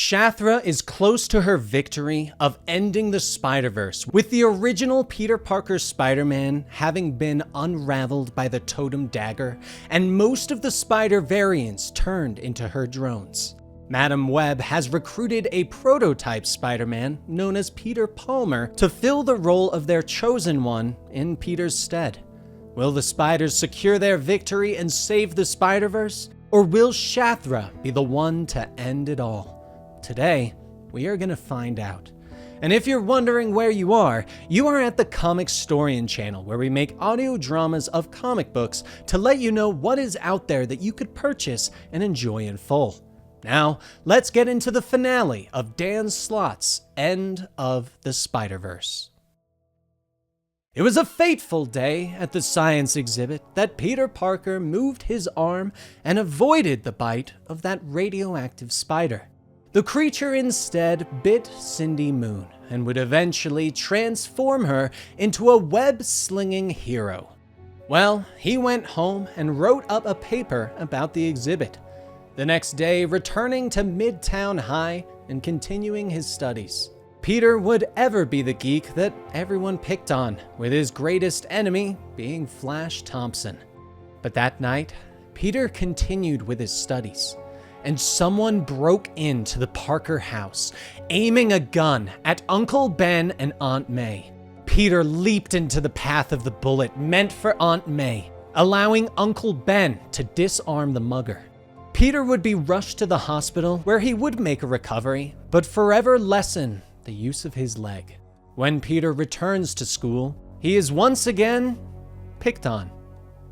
Shathra is close to her victory of ending the Spider-Verse, with the original Peter Parker Spider-Man having been unraveled by the totem dagger, and most of the spider variants turned into her drones. Madam Web has recruited a prototype Spider-Man known as Peter Palmer to fill the role of their chosen one in Peter's stead. Will the spiders secure their victory and save the Spider-Verse? Or will Shathra be the one to end it all? Today, we are going to find out. And if you're wondering where you are at the Comicstorian channel, where we make audio dramas of comic books to let you know what is out there that you could purchase and enjoy in full. Now, let's get into the finale of Dan Slott's End of the Spider-Verse. It was a fateful day at the science exhibit that Peter Parker moved his arm and avoided the bite of that radioactive spider. The creature instead bit Cindy Moon and would eventually transform her into a web-slinging hero. Well, he went home and wrote up a paper about the exhibit. The next day, returning to Midtown High and continuing his studies. Peter would ever be the geek that everyone picked on, with his greatest enemy being Flash Thompson. But that night, Peter continued with his studies, and someone broke into the Parker house, aiming a gun at Uncle Ben and Aunt May. Peter leaped into the path of the bullet meant for Aunt May, allowing Uncle Ben to disarm the mugger. Peter would be rushed to the hospital, where he would make a recovery, but forever lessen the use of his leg. When Peter returns to school, he is once again picked on.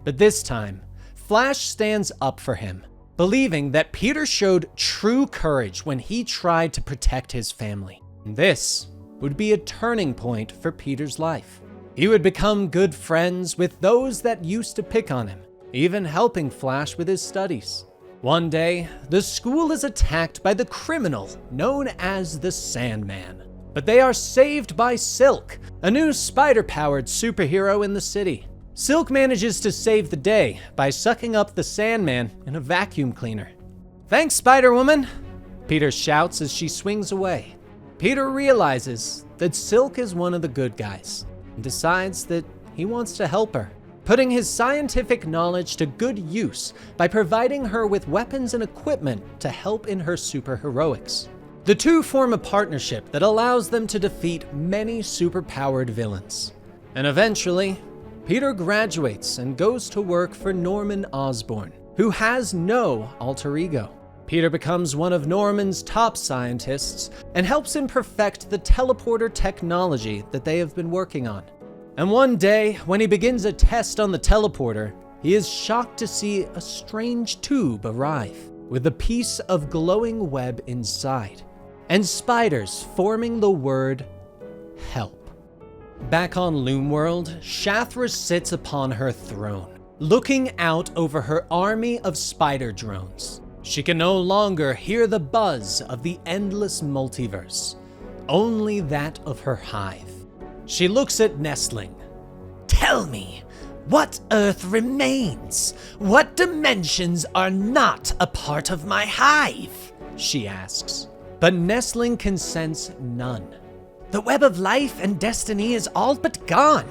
But this time, Flash stands up for him, believing that Peter showed true courage when he tried to protect his family. And this would be a turning point for Peter's life. He would become good friends with those that used to pick on him, even helping Flash with his studies. One day, the school is attacked by the criminal known as the Sandman. But they are saved by Silk, a new spider-powered superhero in the city. Silk manages to save the day by sucking up the Sandman in a vacuum cleaner. "Thanks, Spider-Woman," Peter shouts as she swings away. Peter realizes that Silk is one of the good guys and decides that he wants to help her, putting his scientific knowledge to good use by providing her with weapons and equipment to help in her superheroics. The two form a partnership that allows them to defeat many superpowered villains. And eventually, Peter graduates and goes to work for Norman Osborn, who has no alter ego. Peter becomes one of Norman's top scientists and helps him perfect the teleporter technology that they have been working on. And one day, when he begins a test on the teleporter, he is shocked to see a strange tube arrive, with a piece of glowing web inside, and spiders forming the word help. Back on Loomworld, Shathra sits upon her throne, looking out over her army of spider drones. She can no longer hear the buzz of the endless multiverse, only that of her hive. She looks at Nestling. "Tell me, what Earth remains? What dimensions are not a part of my hive?" she asks. But Nestling can sense none. "The web of life and destiny is all but gone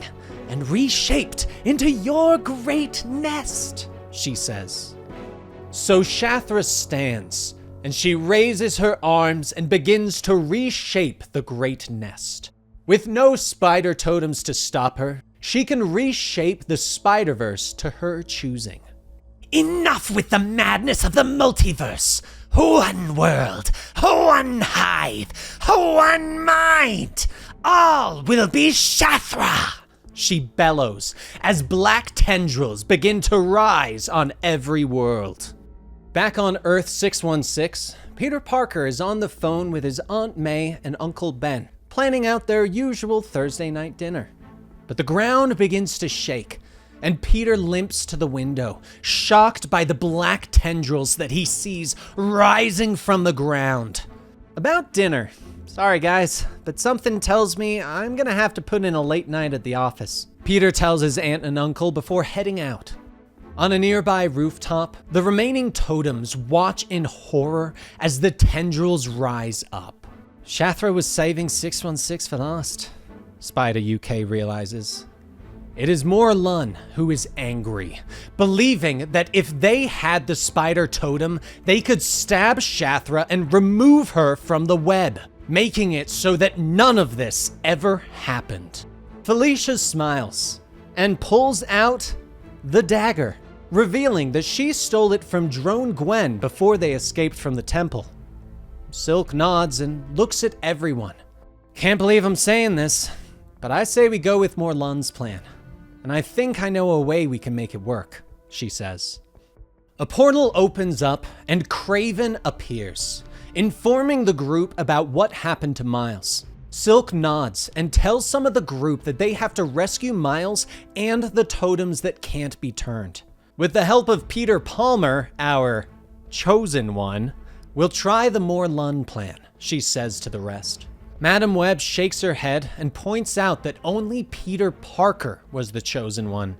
and reshaped into your great nest," she says. So Shathra stands, and she raises her arms and begins to reshape the great nest. With no spider totems to stop her, she can reshape the Spider-Verse to her choosing. "Enough with the madness of the multiverse! One world, one hive, one mind! All will be Shathra!" she bellows as black tendrils begin to rise on every world. Back on Earth 616, Peter Parker is on the phone with his Aunt May and Uncle Ben, planning out their usual Thursday night dinner. But the ground begins to shake, and Peter limps to the window, shocked by the black tendrils that he sees rising from the ground. About dinner. "Sorry guys, but something tells me I'm gonna have to put in a late night at the office," Peter tells his aunt and uncle before heading out. On a nearby rooftop, the remaining totems watch in horror as the tendrils rise up. Shathra was saving 616 for last, Spider UK realizes. It is Morlun who is angry, believing that if they had the spider totem, they could stab Shathra and remove her from the web, making it so that none of this ever happened. Felicia smiles and pulls out the dagger, revealing that she stole it from Drone Gwen before they escaped from the temple. Silk nods and looks at everyone. Can't believe I'm saying this, but I say we go with Morlun's plan. And I think I know a way we can make it work, she says. A portal opens up and Craven appears, informing the group about what happened to Miles. Silk nods and tells some of the group that they have to rescue Miles and the totems that can't be turned. With the help of Peter Palmer, our chosen one, we'll try the Morlun plan, she says to the rest. Madam Web shakes her head and points out that only Peter Parker was the chosen one,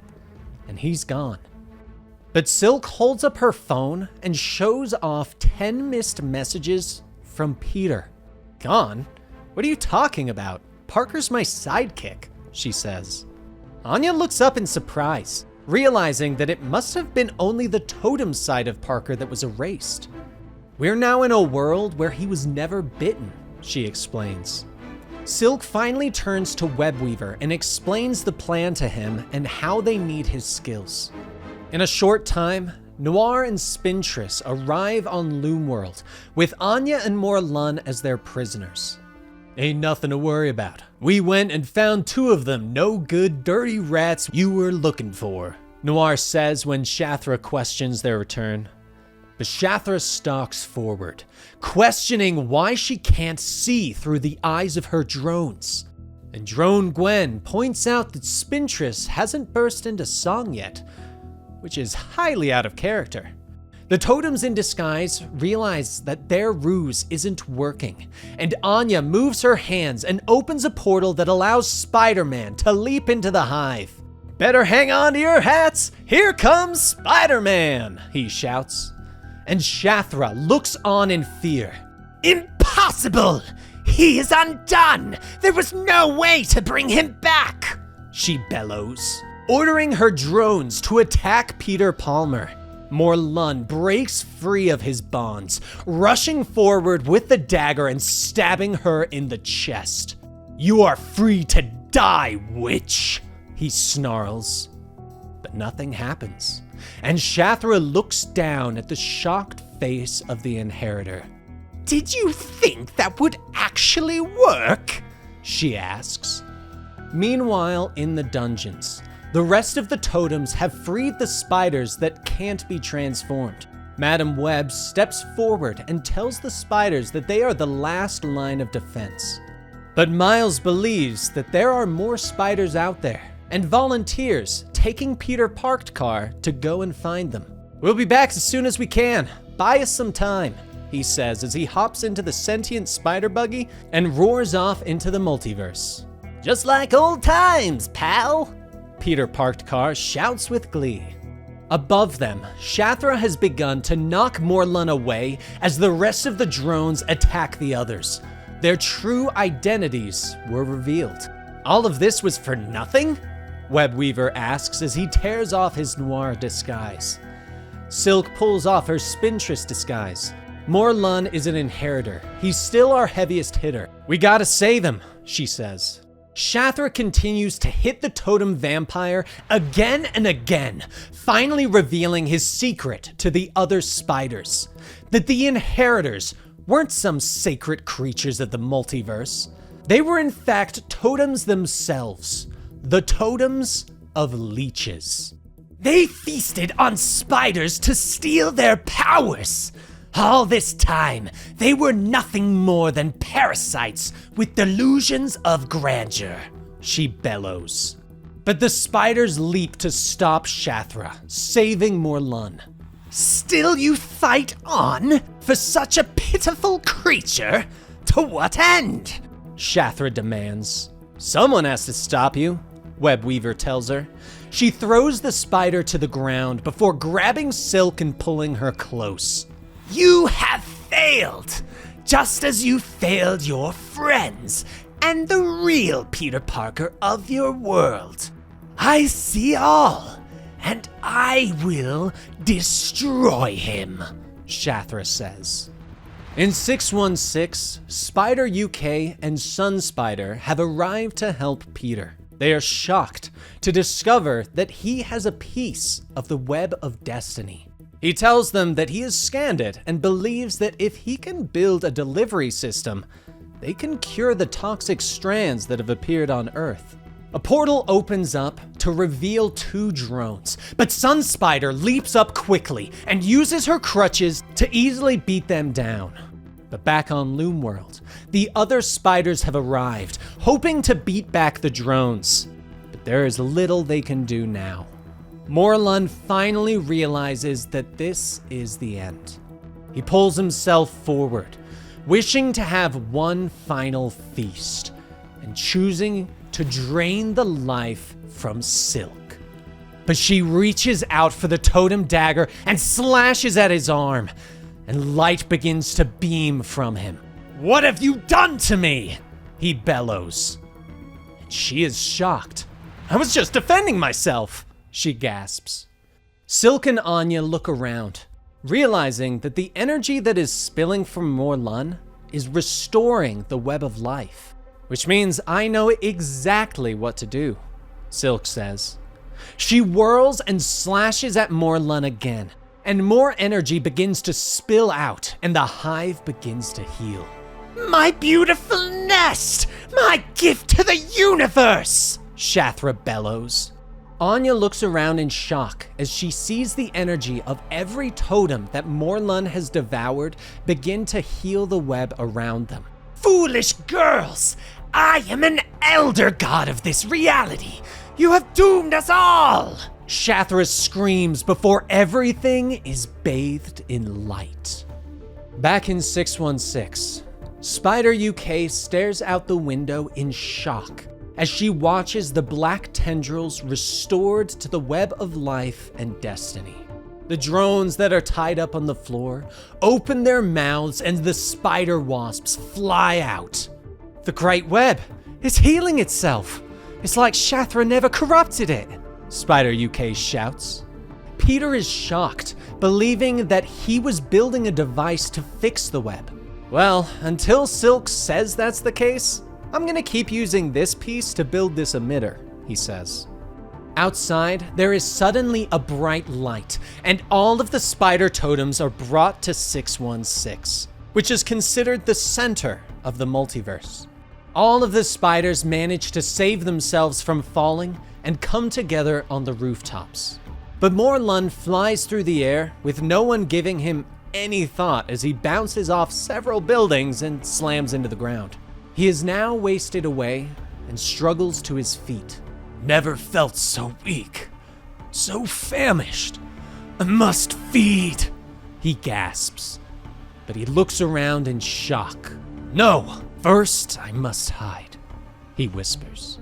and he's gone. But Silk holds up her phone and shows off 10 missed messages from Peter. Gone? What are you talking about? Parker's my sidekick, she says. Anya looks up in surprise, realizing that it must have been only the totem side of Parker that was erased. We're now in a world where he was never bitten, she explains. Silk finally turns to Webweaver and explains the plan to him and how they need his skills. In a short time, Noir and Spintress arrive on Loomworld, with Anya and Morlun as their prisoners. Ain't nothing to worry about. We went and found 2 of them no good dirty rats you were looking for, Noir says when Shathra questions their return. But Shathra stalks forward, questioning why she can't see through the eyes of her drones. And Drone Gwen points out that Spintress hasn't burst into song yet, which is highly out of character. The totems in disguise realize that their ruse isn't working, and Anya moves her hands and opens a portal that allows Spider-Man to leap into the hive. Better hang on to your hats, here comes Spider-Man, he shouts. And Shathra looks on in fear. Impossible! He is undone! There was no way to bring him back! She bellows, ordering her drones to attack Peter Palmer. Morlun breaks free of his bonds, rushing forward with the dagger and stabbing her in the chest. You are free to die, witch, he snarls. But nothing happens, and Shathra looks down at the shocked face of the Inheritor. Did you think that would actually work? She asks. Meanwhile, in the dungeons, the rest of the totems have freed the spiders that can't be transformed. Madam Web steps forward and tells the spiders that they are the last line of defense. But Miles believes that there are more spiders out there, and volunteers taking Peter Parked car to go and find them. We'll be back as soon as we can. Buy us some time, he says as he hops into the sentient spider buggy and roars off into the multiverse. Just like old times, pal, Peter Parked car shouts with glee. Above them, Shathra has begun to knock Morlun away as the rest of the drones attack the others. Their true identities were revealed. All of this was for nothing? Webweaver asks as he tears off his noir disguise. Silk pulls off her Spintress disguise. Morlun is an Inheritor. He's still our heaviest hitter. We gotta save him, she says. Shathra continues to hit the totem vampire again and again, finally revealing his secret to the other spiders. That the Inheritors weren't some sacred creatures of the multiverse. They were in fact totems themselves. The totems of leeches. They feasted on spiders to steal their powers. All this time, they were nothing more than parasites with delusions of grandeur, she bellows. But the spiders leap to stop Shathra, saving Morlun. Still you fight on? For such a pitiful creature? To what end? Shathra demands. Someone has to stop you, Webweaver tells her. She throws the spider to the ground before grabbing Silk and pulling her close. You have failed, just as you failed your friends and the real Peter Parker of your world. I see all, and I will destroy him, Shathra says. In 616, Spider UK and Sun Spider have arrived to help Peter. They are shocked to discover that he has a piece of the web of destiny. He tells them that he has scanned it and believes that if he can build a delivery system, they can cure the toxic strands that have appeared on Earth. A portal opens up to reveal 2 drones, but Sun Spider leaps up quickly and uses her crutches to easily beat them down. But back on Loom World, the other spiders have arrived, hoping to beat back the drones. But there is little they can do now. Morlun finally realizes that this is the end. He pulls himself forward, wishing to have one final feast, and choosing to drain the life from Silk. But she reaches out for the totem dagger and slashes at his arm, and light begins to beam from him. "What have you done to me?" he bellows. And she is shocked. "I was just defending myself," she gasps. Silk and Anya look around, realizing that the energy that is spilling from Morlun is restoring the web of life. "Which means I know exactly what to do," Silk says. She whirls and slashes at Morlun again, and more energy begins to spill out, and the hive begins to heal. My beautiful nest! My gift to the universe! Shathra bellows. Anya looks around in shock as she sees the energy of every totem that Morlun has devoured begin to heal the web around them. Foolish girls! I am an elder god of this reality! You have doomed us all! Shathra screams before everything is bathed in light. Back in 616, Spider UK stares out the window in shock as she watches the black tendrils restored to the web of life and destiny. The drones that are tied up on the floor open their mouths and the spider wasps fly out. The great web is healing itself. It's like Shathra never corrupted it, Spider UK shouts. Peter is shocked, believing that he was building a device to fix the web. "Well, until Silk says that's the case, I'm gonna keep using this piece to build this emitter," he says. Outside, there is suddenly a bright light, and all of the spider totems are brought to 616, which is considered the center of the multiverse. All of the spiders manage to save themselves from falling and come together on the rooftops. But Morlun flies through the air with no one giving him any thought as he bounces off several buildings and slams into the ground. He is now wasted away and struggles to his feet. Never felt so weak, so famished. I must feed, he gasps. But he looks around in shock. "No, first I must hide," he whispers.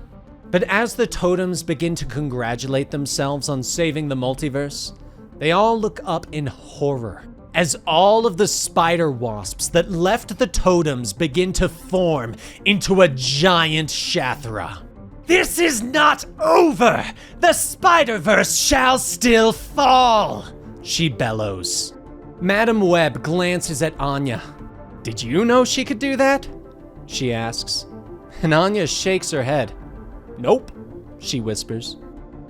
But as the totems begin to congratulate themselves on saving the multiverse, they all look up in horror as all of the spider wasps that left the totems begin to form into a giant Shathra. This is not over! The spiderverse shall still fall! She bellows. Madam Web glances at Anya. "Did you know she could do that?" she asks. And Anya shakes her head. "Nope," she whispers.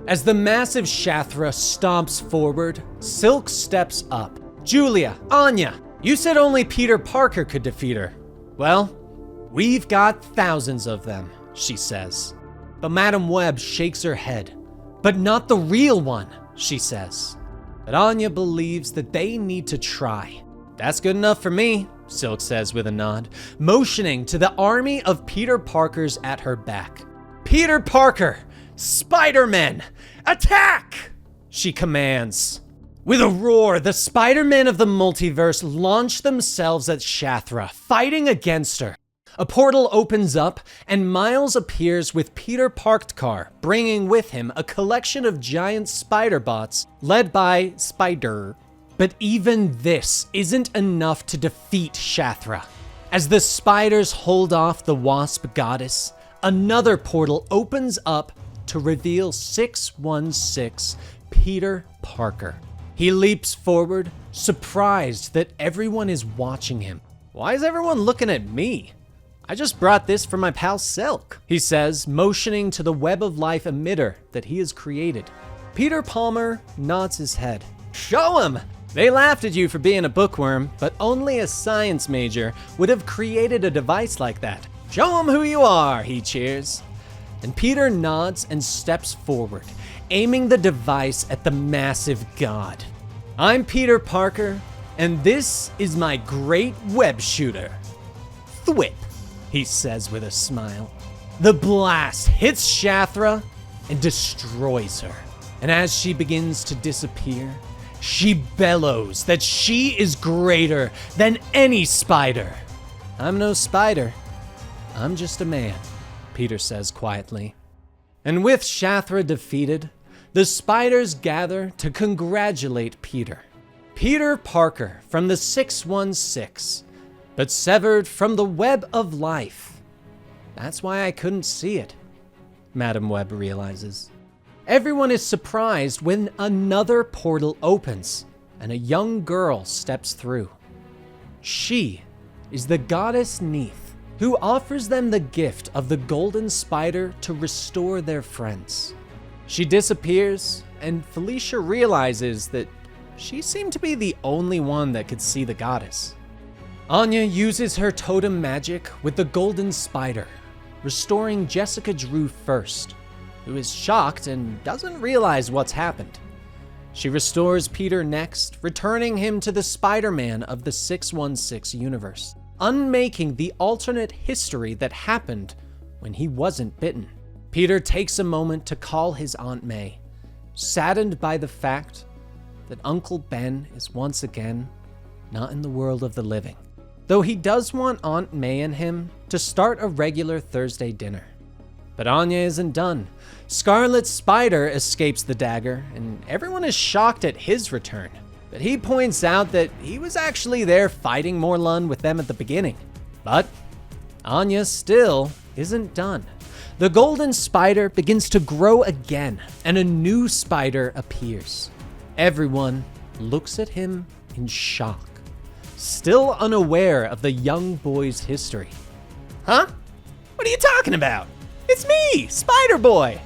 As the massive Shathra stomps forward, Silk steps up. "Julia, Anya, you said only Peter Parker could defeat her. Well, we've got thousands of them," she says. But Madam Web shakes her head. "But not the real one," she says. But Anya believes that they need to try. "That's good enough for me," Silk says with a nod, motioning to the army of Peter Parkers at her back. "Peter Parker, Spider-Man, attack!" she commands. With a roar, the Spider-Men of the multiverse launch themselves at Shathra, fighting against her. A portal opens up, and Miles appears with Peter parked car, bringing with him a collection of giant spider bots led by Spider. But even this isn't enough to defeat Shathra. As the spiders hold off the wasp goddess, another portal opens up to reveal 616 Peter Parker. He leaps forward, surprised that everyone is watching him. "Why is everyone looking at me? I just brought this for my pal Silk," he says, motioning to the web of life emitter that he has created. Peter Palmer nods his head. "Show him! They laughed at you for being a bookworm, but only a science major would have created a device like that. Show him who you are," he cheers. And Peter nods and steps forward, aiming the device at the massive god. "I'm Peter Parker, and this is my great web shooter. Thwip," he says with a smile. The blast hits Shathra and destroys her. And as she begins to disappear, she bellows that she is greater than any spider. "I'm no spider. I'm just a man," Peter says quietly. And with Shathra defeated, the spiders gather to congratulate Peter. Peter Parker from the 616, but severed from the web of life. That's why I couldn't see it, Madam Web realizes. Everyone is surprised when another portal opens and a young girl steps through. She is the goddess Neith, who offers them the gift of the golden spider to restore their friends. She disappears, and Felicia realizes that she seemed to be the only one that could see the goddess. Anya uses her totem magic with the golden spider, restoring Jessica Drew first, who is shocked and doesn't realize what's happened. She restores Peter next, returning him to the Spider-Man of the 616 universe, unmaking the alternate history that happened when he wasn't bitten. Peter takes a moment to call his Aunt May, saddened by the fact that Uncle Ben is once again not in the world of the living, though he does want Aunt May and him to start a regular Thursday dinner. But Anya isn't done. Scarlet Spider escapes the dagger, and everyone is shocked at his return. But he points out that he was actually there fighting Morlun with them at the beginning. But Anya still isn't done. The golden spider begins to grow again, and a new spider appears. Everyone looks at him in shock, still unaware of the young boy's history. "Huh? What are you talking about? It's me, Spider Boy,"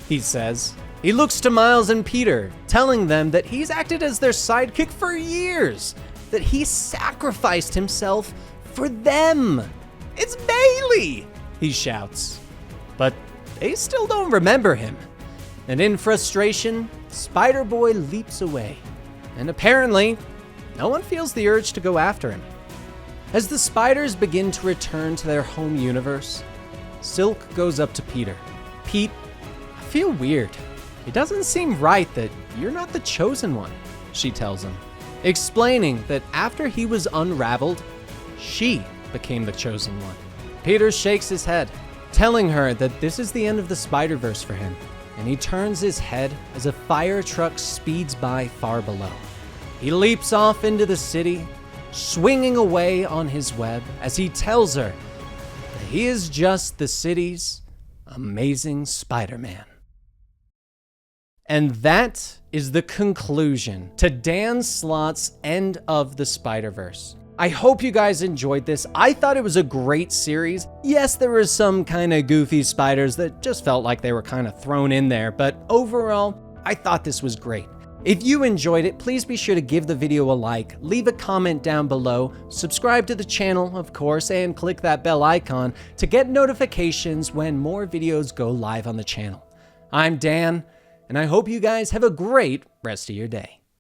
he says. He looks to Miles and Peter, telling them that he's acted as their sidekick for years, that he sacrificed himself for them. "It's Bailey," he shouts. But they still don't remember him. And in frustration, Spider-Boy leaps away. And apparently, no one feels the urge to go after him. As the spiders begin to return to their home universe, Silk goes up to Peter. "Pete, I feel weird. It doesn't seem right that you're not the chosen one," she tells him, explaining that after he was unraveled, she became the chosen one. Peter shakes his head, telling her that this is the end of the Spider-Verse for him, and he turns his head as a fire truck speeds by far below. He leaps off into the city, swinging away on his web as he tells her that he is just the city's amazing Spider-Man. And that is the conclusion to Dan Slott's End of the Spider-Verse. I hope you guys enjoyed this. I thought it was a great series. Yes, there were some kind of goofy spiders that just felt like they were kind of thrown in there, but overall, I thought this was great. If you enjoyed it, please be sure to give the video a like, leave a comment down below, subscribe to the channel, of course, and click that bell icon to get notifications when more videos go live on the channel. I'm Dan, and I hope you guys have a great rest of your day.